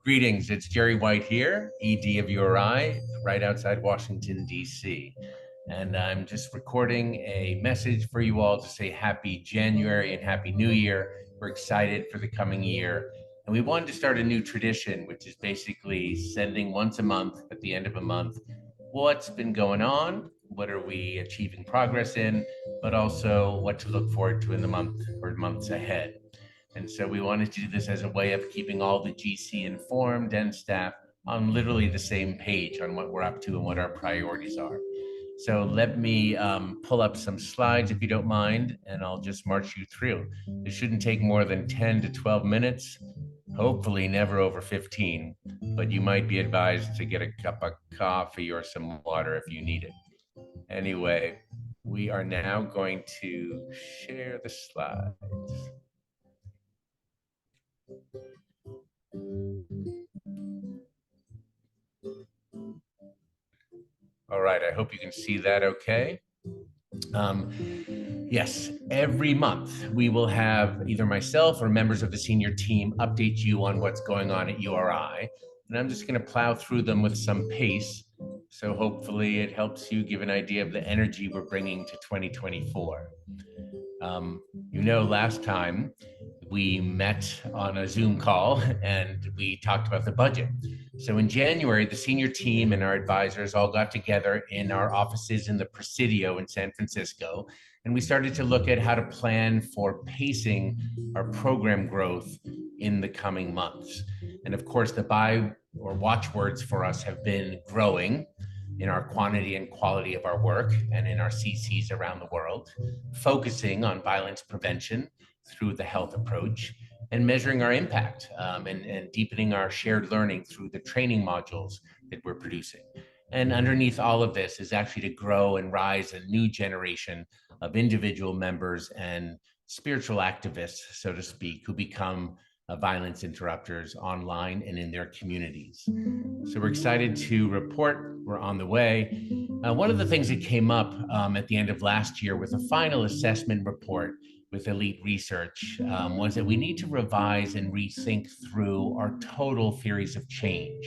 Greetings, it's Jerry White here, ED of URI, right outside Washington, D.C. And I'm just recording a message for you all to say Happy January and Happy New Year. We're excited for the coming year. And we wanted to start a new tradition, which is basically sending once a month, at the end of a month, what's been going on, what are we achieving progress in, but also what to look forward to in the month or months ahead. And so we wanted to do this as a way of keeping all the GC informed and staff on literally the same page on what we're up to and what our priorities are. So let me pull up some slides if you don't mind, and I'll just march you through. It shouldn't take more than 10 to 12 minutes, hopefully never over 15, but you might be advised to get a cup of coffee or some water if you need it. Anyway, we are now going to share the slides. All right, I hope you can see that okay. Yes, every month we will have either myself or members of the senior team update you on what's going on at URI. And I'm just going to plow through them with some pace. So hopefully it helps you give an idea of the energy we're bringing to 2024. Last time we met on a Zoom call and we talked about the budget. So in January, the senior team and our advisors all got together in our offices in the Presidio in San Francisco, and we started to look at how to plan for pacing our program growth in the coming months. And of course, the buy or watchwords for us have been growing in our quantity and quality of our work and in our CCs around the world, focusing on violence prevention through the health approach, and measuring our impact and deepening our shared learning through the training modules that we're producing. And underneath all of this is actually to grow and rise a new generation of individual members and spiritual activists, so to speak, who become violence interrupters online and in their communities. So we're excited to report we're on the way. One of the things that came up at the end of last year with a final assessment report with Elite Research was that we need to revise and rethink through our total theories of change.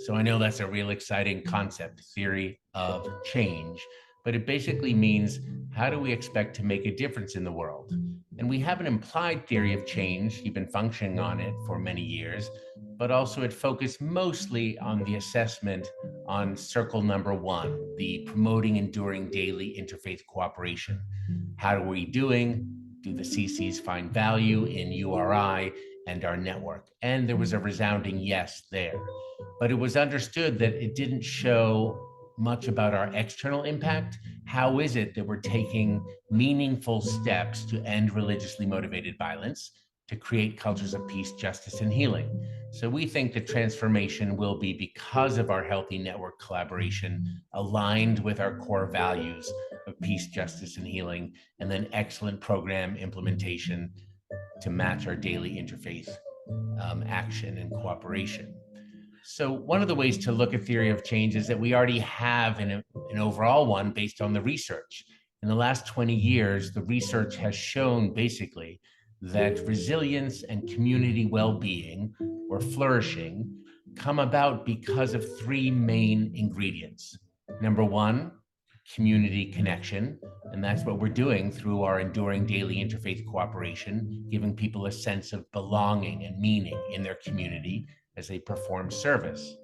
So I know that's a real exciting concept, theory of change, but it basically means how do we expect to make a difference in the world? And we have an implied theory of change, you've been functioning on it for many years, but also it focused mostly on the assessment on circle number 1, the promoting enduring daily interfaith cooperation. How are we doing? Do the CCs find value in URI and our network? And there was a resounding yes there. But it was understood that it didn't show much about our external impact. How is it that we're taking meaningful steps to end religiously motivated violence, to create cultures of peace, justice, and healing? So we think the transformation will be because of our healthy network collaboration aligned with our core values of peace, justice, and healing, and then excellent program implementation to match our daily interfaith action and cooperation. So one of the ways to look at theory of change is that we already have an overall one based on the research. In the last 20 years, the research has shown basically that resilience and community well-being or flourishing come about because of 3 main ingredients. Number 1, community connection, and that's what we're doing through our enduring daily interfaith cooperation, giving people a sense of belonging and meaning in their community as they perform service.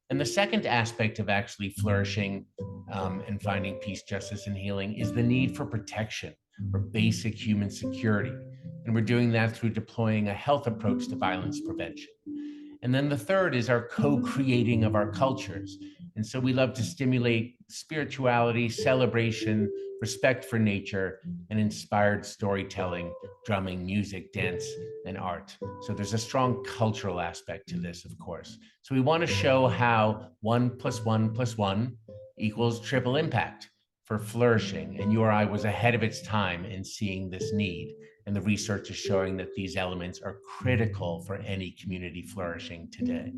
And the second aspect of actually flourishing and finding peace, justice, and healing is the need for protection or basic human security. And we're doing that through deploying a health approach to violence prevention. And then the third is our co-creating of our cultures. And so we love to stimulate spirituality, celebration, respect for nature, and inspired storytelling, drumming, music, dance, and art. So there's a strong cultural aspect to this, of course. So we want to show how 1 + 1 + 1 equals triple impact for flourishing. And URI was ahead of its time in seeing this need. And the research is showing that these elements are critical for any community flourishing today.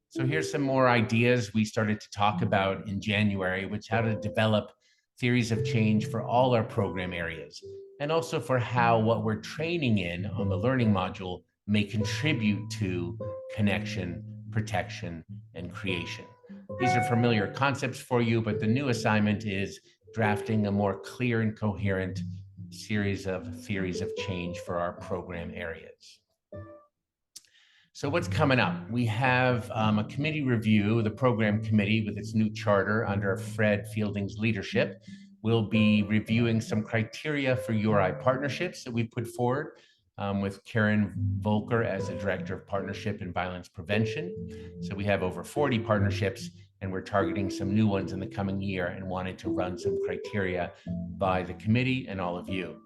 So here's some more ideas we started to talk about in January, which how to develop theories of change for all our program areas, and also for how what we're training in on the learning module may contribute to connection, protection, and creation. These are familiar concepts for you, but the new assignment is drafting a more clear and coherent series of theories of change for our program areas. So what's coming up? We have a committee review. The program committee, with its new charter under Fred Fielding's leadership, will be reviewing some criteria for URI partnerships that we put forward, with Karen Volker as the Director of Partnership and Violence Prevention. So we have over 40 partnerships, and we're targeting some new ones in the coming year and wanted to run some criteria by the committee and all of you.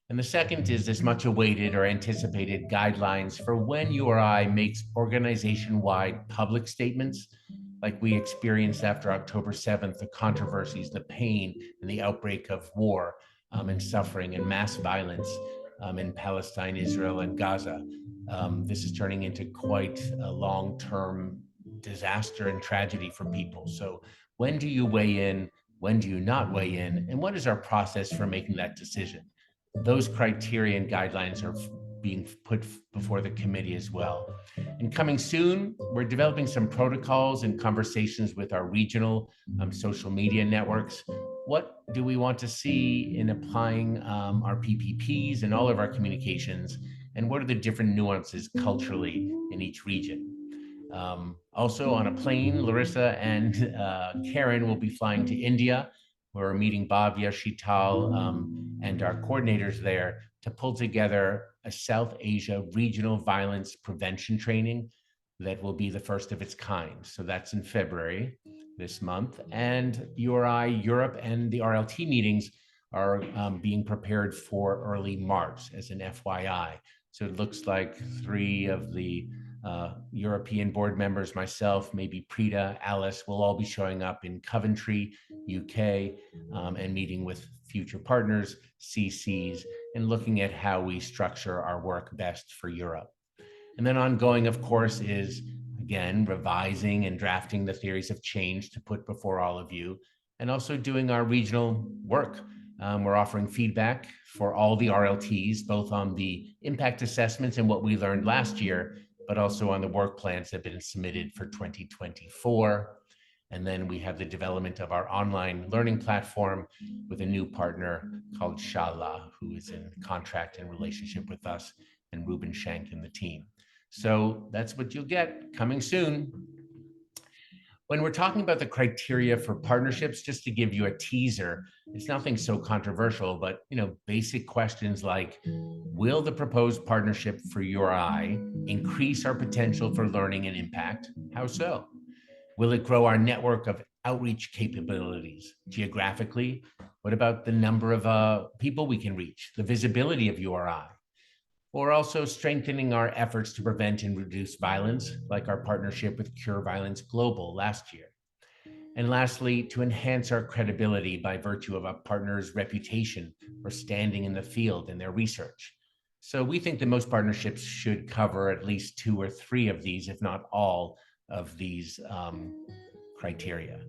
And the second is this much awaited or anticipated guidelines for when URI makes organization-wide public statements, like we experienced after October 7th, the controversies, the pain, and the outbreak of war and suffering and mass violence in Palestine, Israel, and Gaza. This is turning into quite a long-term disaster and tragedy for people. So when do you weigh in? When do you not weigh in? And what is our process for making that decision? Those criteria and guidelines are being put before the committee as well. And coming soon, we're developing some protocols and conversations with our regional social media networks. What do we want to see in applying our PPPs and all of our communications? And what are the different nuances culturally in each region? Also on a plane, Larissa and Karen will be flying to India. We're meeting Bhavya, Sheetal, and our coordinators there to pull together a South Asia regional violence prevention training that will be the first of its kind. So that's in February this month. And URI Europe and the RLT meetings are being prepared for early March as an FYI. So it looks like 3 of the European board members, myself, maybe Prita, Alice, will all be showing up in Coventry, UK, and meeting with future partners, CCs, and looking at how we structure our work best for Europe. And then ongoing, of course, is, again, revising and drafting the theories of change to put before all of you, and also doing our regional work. We're offering feedback for all the RLTs, both on the impact assessments and what we learned last year, but also on the work plans that have been submitted for 2024. And then we have the development of our online learning platform with a new partner called Shala, who is in contract and relationship with us, and Ruben Shank and the team. So that's what you'll get coming soon. When we're talking about the criteria for partnerships, just to give you a teaser, it's nothing so controversial, but basic questions like, will the proposed partnership for URI increase our potential for learning and impact? How so? Will it grow our network of outreach capabilities geographically? What about the number of people we can reach, the visibility of URI? Or also strengthening our efforts to prevent and reduce violence, like our partnership with Cure Violence Global last year. And lastly, to enhance our credibility by virtue of a partner's reputation or standing in the field in their research. So we think that most partnerships should cover at least 2 or 3 of these, if not all of these criteria.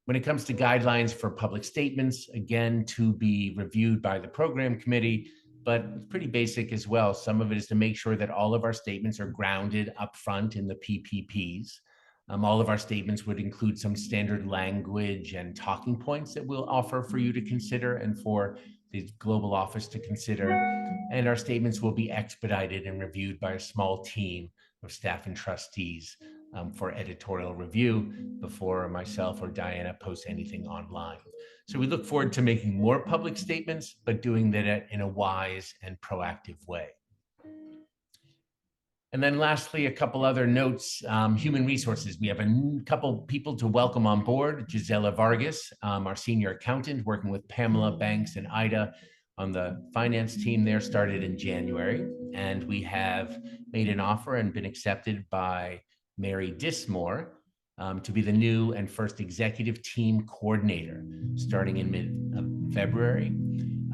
When it comes to guidelines for public statements, again, to be reviewed by the program committee, but it's pretty basic as well. Some of it is to make sure that all of our statements are grounded upfront in the PPPs. All of our statements would include some standard language and talking points that we'll offer for you to consider and for the global office to consider. And our statements will be expedited and reviewed by a small team of staff and trustees for editorial review before myself or Diana post anything online. So we look forward to making more public statements, but doing that in a wise and proactive way. And then lastly, a couple other notes, human resources. We have a couple people to welcome on board. Gisela Vargas, our senior accountant, working with Pamela Banks and Ida on the finance team there, started in January. And we have made an offer and been accepted by Mary Dismore to be the new and first executive team coordinator starting in mid-February.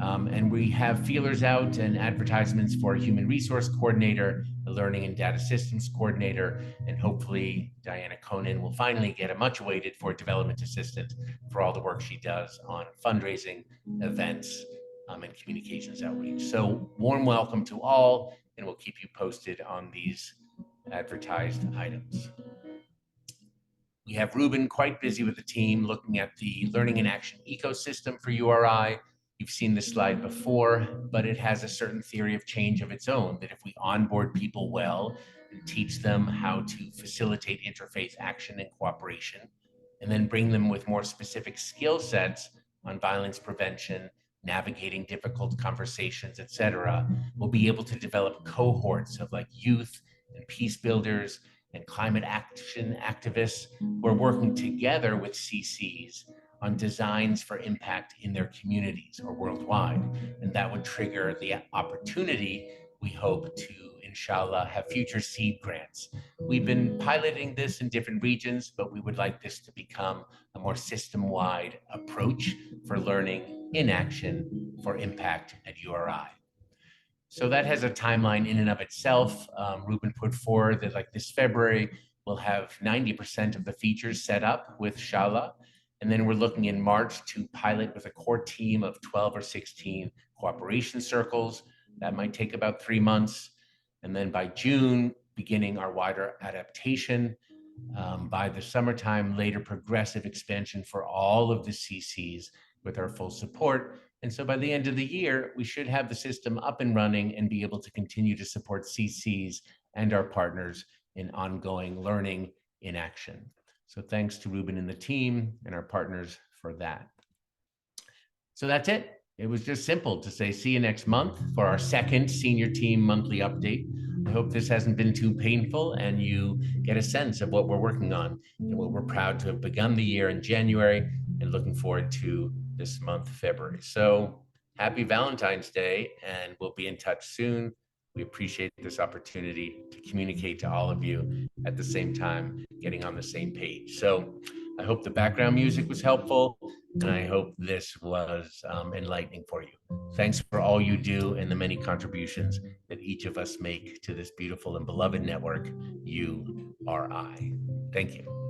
And we have feelers out and advertisements for a human resource coordinator, a learning and data systems coordinator, and hopefully Diana Conan will finally get a much awaited for development assistant for all the work she does on fundraising, events, and communications outreach. So warm welcome to all. and we'll keep you posted on these advertised items. We have Ruben quite busy with the team looking at the learning and action ecosystem for URI. You've seen this slide before, but it has a certain theory of change of its own, that if we onboard people well and teach them how to facilitate interfaith action and cooperation, and then bring them with more specific skill sets on violence prevention, navigating difficult conversations, etc., we'll be able to develop cohorts of like youth and peace builders and climate action activists who are working together with CCs on designs for impact in their communities or worldwide. And that would trigger the opportunity, we hope, to, inshallah, have future seed grants. We've been piloting this in different regions, but we would like this to become a more system-wide approach for learning in action for impact at URI. So that has a timeline in and of itself. Ruben put forward that like this February, we'll have 90% of the features set up with Shala. And then we're looking in March to pilot with a core team of 12 or 16 cooperation circles. That might take about 3 months. And then by June, beginning our wider adaptation. By the summertime, later progressive expansion for all of the CCs with our full support. And so by the end of the year, we should have the system up and running and be able to continue to support CCs and our partners in ongoing learning in action. So thanks to Ruben and the team and our partners for that. So that's it. It was just simple to say, see you next month for our second senior team monthly update. I hope this hasn't been too painful and you get a sense of what we're working on and what we're proud to have begun the year in January and looking forward to this month, February. So happy Valentine's Day, and we'll be in touch soon. We appreciate this opportunity to communicate to all of you at the same time, getting on the same page. So I hope the background music was helpful, and I hope this was enlightening for you. Thanks for all you do and the many contributions that each of us make to this beautiful and beloved network, URI. Thank you.